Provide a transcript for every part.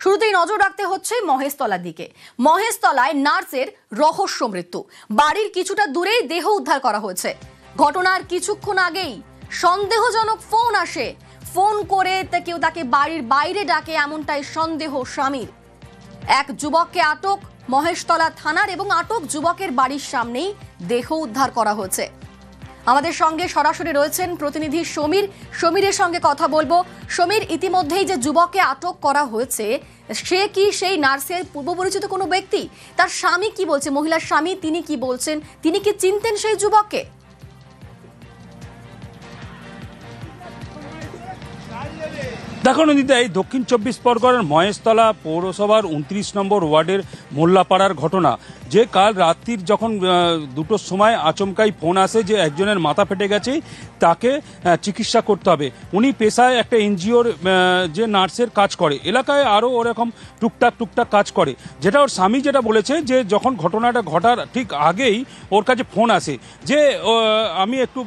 শুরুতেই নজর রাখতে হচ্ছে মহেশতলার দিকে। মহেশতলায় নার্সের রহস্য মৃত্যু। বাড়ির কিছুটা দূরেই দেহ উদ্ধার করা হয়েছে। ঘটনার কিছুক্ষণ আগেই সন্দেহজনক ফোন আসে। ফোন করে কেউ তাকে বাড়ির বাইরে ডাকে, এমনটাই সন্দেহ স্বামীর। এক যুবককে আটক মহেশতলা থানার এবং আটক যুবকের বাড়ির সামনেই দেহ উদ্ধার করা হয়েছে। আমাদের সঙ্গে সরাসরি রয়েছেন প্রতিনিধি সমীর। সমীরের সঙ্গে কথা বলবো। সমীর, ইতিমধ্যেই যে যুবককে আটক করা হয়েছে সে কি সেই নার্সের পূর্ব পরিচিত কোনো ব্যক্তি? তার স্বামী কি বলছে, মহিলার স্বামী তিনি কি বলছেন? তিনি কি চিনতেন সেই যুবককে? দেখো নদীতে, এই দক্ষিণ 24 পরগনার মহেশতলা পৌরসভার 29 নম্বর ওয়ার্ডের মোল্লাপাড়ার ঘটনা। যে কাল রাত্রির যখন 2টোর সময় আচমকাই ফোন আসে যে একজনের মাথা ফেটে গেছে, তাকে চিকিৎসা করতে হবে। উনি পেশায় একটা এনজিওর যে নার্সের কাজ করে, এলাকায় আরও ওরকম টুকটাক কাজ করে। যেটা ওর স্বামী যেটা বলেছে যে যখন ঘটনাটা ঘটার ঠিক আগেই ওর কাছে ফোন আসে যে আমি একটু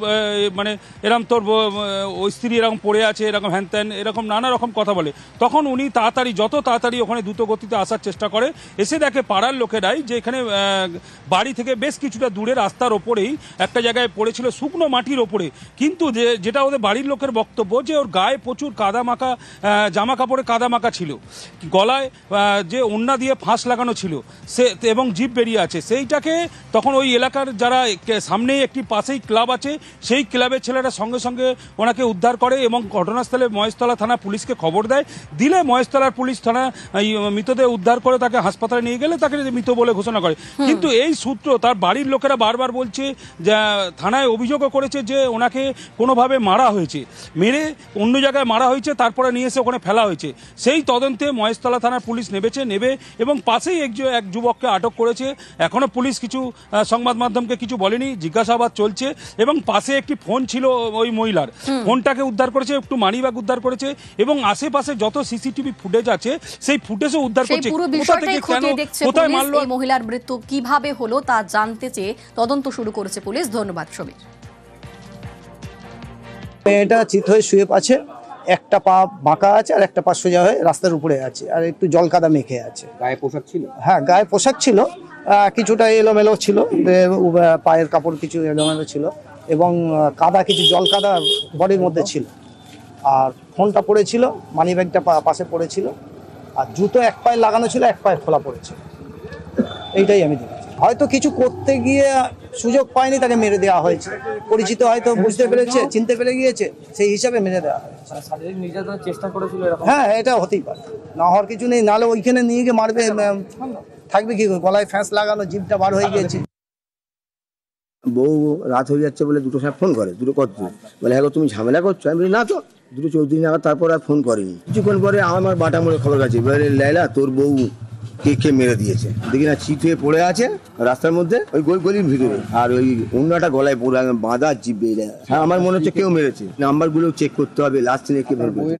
মানে এরকম তোর ওই স্ত্রী এরকম পড়ে আছে, এরকম হ্যান ত্যান এরকম নানা রকম কথা বলে। তখন উনি যত তাড়াতাড়ি ওখানে দ্রুত গতিতে আসার চেষ্টা করে। এসে দেখে পাড়ার লোকেরাই যে এখানে বাড়ি থেকে বেশ কিছুটা দূরে রাস্তার ওপরেই একটা জায়গায় পড়েছিল, শুকনো মাটির ওপরে। কিন্তু যেটা ওদের বাড়ির লোকের বক্তব্য যে ওর গায়ে প্রচুর কাদা মাখা, জামা কাপড়ে কাদা মাখা ছিল, গলায় যে ওড়না দিয়ে ফাঁস লাগানো ছিল সে, এবং জিভ বেরিয়ে আছে। সেইটাকে তখন ওই এলাকার যারা সামনেই একটি পাশেই ক্লাব আছে, সেই ক্লাবের ছেলেরা সঙ্গে সঙ্গে ওনাকে উদ্ধার করে এবং ঘটনাস্থলে মহেশতলা থানা পুলিশকে খবর দেয়। দিলে মহেশতলার পুলিশ থানা মৃতদেহ উদ্ধার করে তাকে হাসপাতালে নিয়ে গেলে তাকে মৃত বলে ঘোষণা করে। কিন্তু এই সূত্র তার বাড়ির লোকেরা বারবার বলছে, যে থানায় অভিযোগও করেছে যে ওনাকে কোনোভাবে মারা হয়েছে, মেরে অন্য জায়গায় মারা হয়েছে, তারপরে নিয়ে এসে ওখানে ফেলা হয়েছে। সেই তদন্তে মহেশতলা থানার পুলিশ নেবে এবং পাশেই এক যুবককে আটক করেছে। এখনো পুলিশ কিছু সংবাদ মাধ্যমকে কিছু বলেনি, জিজ্ঞাসাবাদ চলছে। এবং পাশে একটি ফোন ছিল ওই মহিলার, ফোনটাকে উদ্ধার করেছে, একটু মানিব্যাগ উদ্ধার করেছে এবং আশেপাশে যত সিসিটিভি ফুটেজ আছে সেই ফুটেজও উদ্ধার করছে। পুরো বিষয়টাই খতিয়ে দেখছে পুলিশ। এই মহিলার মৃত্যু কিভাবে হলো তা জানতে চেয়ে তদন্ত শুরু করেছে পুলিশ। ধন্যবাদ সমীর। মেয়েটা চিত হয়ে শুয়ে আছে, একটা পা বাঁকা আছে আর একটা পা সোজা হয়ে রাস্তার উপরে আছে, আর একটু জল কাদা মেখে আছে। গায়ে পোশাক ছিল? হ্যাঁ, গায়ে পোশাক ছিল, কিছুটা এলোমেলো ছিল, পায়ের কাপড় কিছু এলোমেলো ছিল এবং কাদা, কিছু জল কাদা বডির মধ্যে ছিল। আর ফোনটা পড়েছিল, মানি ব্যাগটা পাশে পড়েছিল, আর জুতো এক পায়ে লাগানো ছিল, এক পায়ে খোলা পড়েছিল। এইটাই আমি দেখেছি। হয়তো কিছু করতে গিয়ে সুযোগ পায়নি, তাকে মেরে দেওয়া হয়েছে। পরিচিত হয়তো বুঝতে পেরেছে, চিনতে পেরে গিয়েছে, সেই হিসাবে মেরে দেওয়া হয়েছে। শারীরিক নির্যাতনের চেষ্টা করেছিল এরকম? হ্যাঁ, এটা হতেই পারে, না হওয়ার কিছু নেই। নাহলে ওইখানে নিয়ে গিয়ে মারবে, থাকবে কি, গলায় ফ্যাঁস লাগানো, জিভটা বার হয়ে গিয়েছে। বউ রাত হয়ে যাচ্ছে বলে 2টোর সময় ফোন করে, 2টো করতে বলে হ্যাঁ তুমি ঝামেলা করছো? আমি বলি না তো, 2:34 নাগাদ। তারপর আর ফোন করেনি। কিছুক্ষণ পরে আমার বাটা মোড়ে খবর গেছে, বলে লাইলা তোর বউ কে মেরে দিয়েছে। দেখি না চিত হয়ে পড়ে আছে রাস্তার মধ্যে, ওই গলির ভিতরে, আর ওই অন্যটা গলায় পড়ে বাঁধা, জিভ বেরিয়ে। হ্যাঁ, আমার মনে হচ্ছে কেউ মেরেছে। নাম্বারগুলো চেক করতে হবে, লাস্ট দিনে কে মেরেছে।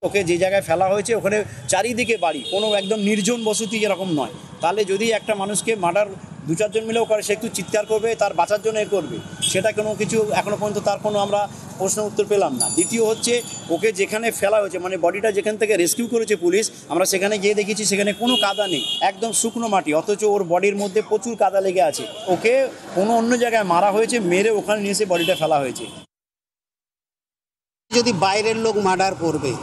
ওকে যে জায়গায় ফেলা হয়েছে ওখানে চারিদিকে বাড়ি, কোনো একদম নির্জন বসতি এরকম নয়। তাহলে যদি একটা মানুষকে মার্ডার 2-4 জন মিলেও করে, সে একটু চিৎকার করবে, তার বাঁচার জন্য করবে, সেটা কোনো কিছু এখনো পর্যন্ত তার কোনো আমরা প্রশ্ন উত্তর পেলাম না। দ্বিতীয় হচ্ছে, ওকে যেখানে ফেলা হয়েছে, মানে বডিটা যেখান থেকে রেস্কিউ করেছে পুলিশ, আমরা সেখানে গিয়ে দেখেছি সেখানে কোনো কাদা নেই, একদম শুকনো মাটি, অথচ ওর বডির মধ্যে প্রচুর কাদা লেগে আছে। ওকে কোনো অন্য জায়গায় মারা হয়েছে, মেরে ওখানে নিয়ে এসে বডিটা ফেলা হয়েছে। যদি বাইরের লোক মার্ডার করবে,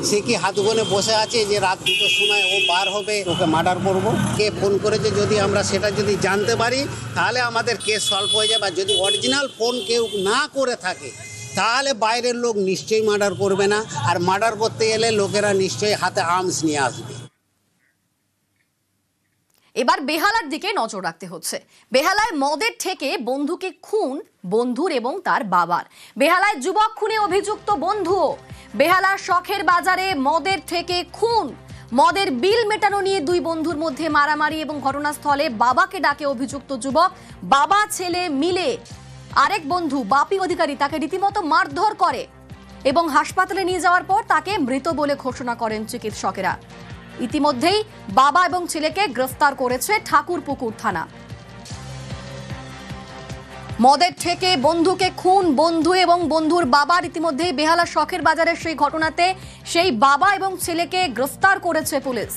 সে কি হাত গোনে বসে আছে যে রাত 2টোর সময় ও বার হবে, ওকে মার্ডার করব? কে ফোন করেছে যদি আমরা সেটা যদি জানতে পারি, তাহলে আমাদের কেস সলভ হয়ে যাবে। আর যদি অরিজিনাল ফোন কেউ না করে থাকে, তাহলে বাইরের লোক নিশ্চয়ই মার্ডার করবে না। আর মার্ডার করতে গেলে লোকেরা নিশ্চয়ই হাতে আর্মস নিয়ে আসবে। এবার বেহালার দিকে নজর রাখতে হচ্ছে। বেহালায় মদের ঠেকে বন্ধুকে খুন বন্ধুর এবং তার বাবার। বেহালায় যুবক খুনে অভিযুক্ত বন্ধুও। বেহালার শখের বাজারে মদের ঠেকে খুন, মদের বিল মেটানো নিয়ে 2 বন্ধুর মধ্যে মারামারি এবং ঘটনাস্থলে বাবাকে ডাকে অভিযুক্ত যুবক। বাবা ছেলে মিলে আরেক বন্ধু বাপি অধিকারী তাকে রীতিমতো মারধর করে এবং হাসপাতালে নিয়ে যাওয়ার পর তাকে মৃত বলে ঘোষণা করেন চিকিৎসকেরা। ইতিমধ্যেই বাবা এবং ছেলেকে গ্রেফতার করেছে ঠাকুরপুকুর থানা। মদের ঠেকে বন্ধুকে খুন, বন্ধু এবং বন্ধুর বাবার ইতিমধ্যেই বেহালা শখের বাজারের সেই ঘটনাতে সেই বাবা এবং ছেলেকে গ্রেফতার করেছে পুলিশ।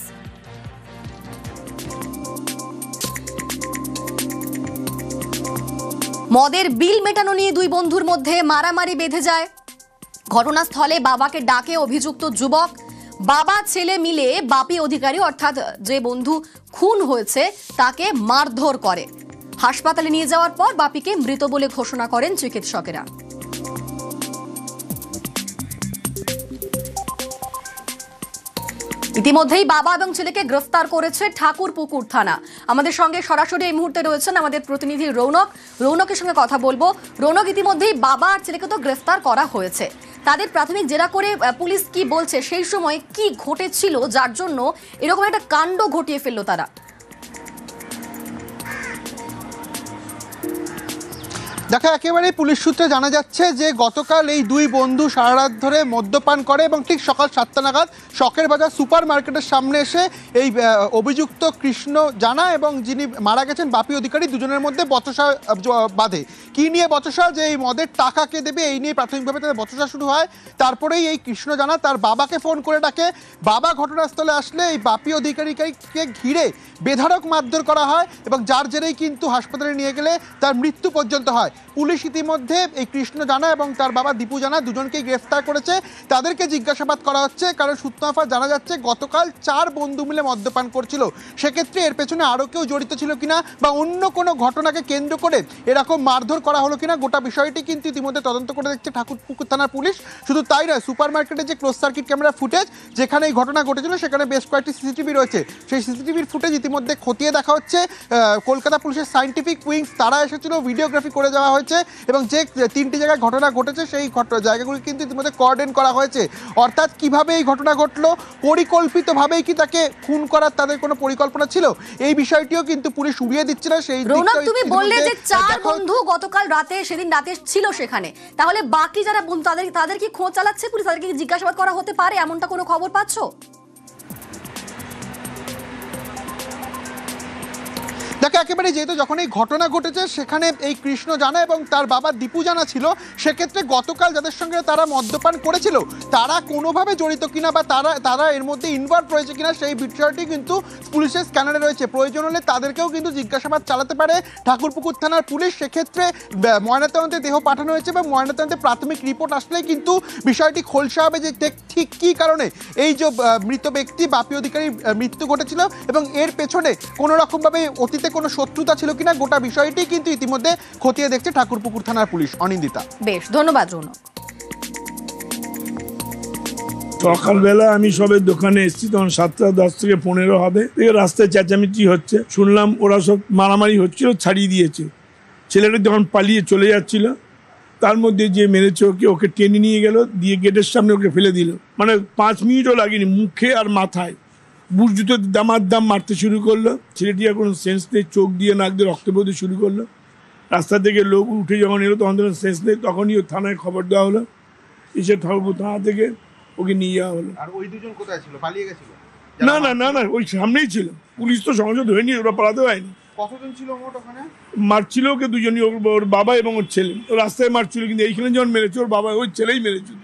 মদের বিল মেটানো নিয়ে দুই বন্ধুর মধ্যে মারামারি বেঁধে যায়। ঘটনাস্থলে বাবাকে ডাকে অভিযুক্ত যুবক। বাবা ছেলে মিলে বাপি অধিকারী অর্থাৎ যে বন্ধু খুন হয়েছে তাকে মারধর করে। হাসপাতালে নিয়ে যাওয়ার পর বাপিকে মৃত বলে ঘোষণা করেন চিকিৎসকেরা। ইতিমধ্যেই বাবা এবং ছেলেকে গ্রেফতার করেছে ঠাকুরপুকুর থানা। আমাদের সঙ্গে সরাসরি এই মুহূর্তে রয়েছেন আমাদের প্রতিনিধি রৌনক। রৌনকের সঙ্গে কথা বলবো। রৌনক, ইতিমধ্যেই বাবা আর ছেলেকে তো গ্রেফতার করা হয়েছে, তাদের প্রাথমিক জেরা করে পুলিশ কি বলছে, সেই সময় কি ঘটেছিল যার জন্য এরকম একটা কাণ্ড ঘটিয়ে ফেললো তারা? দেখা একেবারে পুলিশ সূত্রে জানা যাচ্ছে যে গতকাল এই দুই বন্ধু সারা রাত ধরে মদ্যপান করে এবং ঠিক সকাল 7টা নাগাদ শখের বাজার সুপার মার্কেটের সামনে এসে এই অভিযুক্ত কৃষ্ণ জানা এবং যিনি মারা গেছেন বাপি অধিকারী দুজনের মধ্যে বচসা বাঁধে। কি নিয়ে বচসা? যে এই মদের টাকা কে দেবে এই নিয়ে প্রাথমিকভাবে তাদের বচসা শুরু হয়। তারপরেই এই কৃষ্ণ জানা তার বাবাকে ফোন করে ডাকে। বাবা ঘটনাস্থলে আসলে এই বাপি অধিকারীকে ঘিরে বেধড়ক মারধর করা হয় এবং যার জেরেই কিন্তু হাসপাতালে নিয়ে গেলে তার মৃত্যু পর্যন্ত হয়। পুলিশ ইতিমধ্যে এই কৃষ্ণ জানা এবং তার বাবা দীপু জানা দুজনকেই গ্রেফতার করেছে। তাদেরকে জিজ্ঞাসাবাদ করা হচ্ছে, কারণ সূত্রমাফা জানা যাচ্ছে গতকাল 4 বন্ধু মিলে মদ্যপান করছিল। সেক্ষেত্রে এর পেছনে আরও কেউ জড়িত ছিল কিনা বা অন্য কোনো ঘটনাকে কেন্দ্র করে এরকম মারধর করা হলো কিনা গোটা বিষয়টি কিন্তু ইতিমধ্যে তদন্ত করে দেখছে ঠাকুরপুকুর থানার পুলিশ। শুধু তাই নয়, সুপার মার্কেটে যে ক্লোজ সার্কিট ক্যামেরা ফুটেজ যেখানে এই ঘটনা ঘটেছিল সেখানে বেশ কয়েকটি সিসিটিভি রয়েছে। সেই সিসিটিভির ফুটেজ ইতিমধ্যে খতিয়ে দেখা হচ্ছে। কলকাতা পুলিশের সায়েন্টিফিক উইংস তারা এসেছিল, ভিডিওগ্রাফি করে যাওয়া হয়েছে এবং যে 3টি জায়গায় ঘটনা ঘটেছে সেই জায়গাগুলি কিন্তু ইতিমধ্যে কোঅর্ডিনেট করা হয়েছে। অর্থাৎ কিভাবে এই ঘটনা ঘটলো, পরিকল্পিতভাবেই কি তাকে খুন করার তাদের কোনো পরিকল্পনা ছিল, এই বিষয়টিও কিন্তু পুলিশ উড়িয়ে দিচ্ছে না। সেই রৌনক, তুমি বললে যে 4 বন্ধু গতকাল রাতে সেদিন রাতে ছিল সেখানে, তাহলে বাকি যারা বন্ধু তাদের কি খোঁজ চালাচ্ছে পুলিশ? তাদেরকে জিজ্ঞাসাবাদ করা হতে পারে, এমনটা কোনো খবর পাচ্ছ? দেখো একেবারে যেহেতু যখন এই ঘটনা ঘটেছে সেখানে এই কৃষ্ণ জানা এবং তার বাবা দীপু জানা ছিল, সেক্ষেত্রে গতকাল যাদের সঙ্গে তারা মদ্যপান করেছিল তারা কোনোভাবে জড়িত কিনা বা তারা এর মধ্যে ইনভলভ রয়েছে কিনা সেই বিষয়টি কিন্তু পুলিশের স্ক্যানারে রয়েছে। প্রয়োজন হলে তাদেরকেও কিন্তু জিজ্ঞাসাবাদ চালাতে পারে ঠাকুরপুকুর থানার পুলিশ। সেক্ষেত্রে ময়নাতদন্তে দেহ পাঠানো হয়েছে এবং ময়নাতদন্তে প্রাথমিক রিপোর্ট আসলেই কিন্তু বিষয়টি খোলসা হবে যে ঠিক কী কারণে এই যে মৃত ব্যক্তি বাপি অধিকারীর মৃত্যু ঘটেছিল এবং এর পেছনে কোনো রকমভাবে অতীতে কোনো শত্রুতা ছিল কিনা গোটা বিষয়টি কিন্তু ইতিমধ্যে খতিয়ে দেখছে ঠাকুরপুকুর থানার পুলিশ। অনিন্দিতা, বেশ ধন্যবাদ রৌনক। সকালবেলা আমি সবে দোকানে এসেছি, তখন 7:10 থেকে 15 হবে, রাস্তায় চেঁচামেচি হচ্ছে, শুনলাম ওরা সব মারামারি হচ্ছিল, ছাড়িয়ে দিয়েছে। ছেলেটা যখন পালিয়ে চলে যাচ্ছিল তার মধ্যে যে মেরেছে ওকে টেনে নিয়ে গেল, দিয়ে গেটের সামনে ওকে ফেলে দিল। মানে 5 মিনিটও লাগেনি, মুখে আর মাথায় বুট জুতো দাম মারতে শুরু করলো। ছেলেটি আর কোনো সেন্স নেই, চোখ দিয়ে নাক দিয়ে রক্ত বেরোতে শুরু করলো। রাস্তা থেকে লোক উঠে যখন এলো তখন তো সেন্স নেই, তখনই ও থানায় খবর দেওয়া হলো। এসে ঠাকুরপুর থানা থেকে ওকে নিয়ে যাওয়া হলো। আর ওই দুজন কোথায় ছিল? পালিয়ে গেছিল? না, ওই সামনেই ছিল। পুলিশ তো সঙ্গে ধরে নিয়ে ওরা পালাতে হয়নি। কতজন ছিল মোট ওখানে? মারছিল ওকে দুজনই, ওর বাবা এবং ওর ছেলে। রাস্তায় মারছিল, কিন্তু এইখানে যখন মেরেছে ওর বাবা ওই ছেলেই মেরেছিল।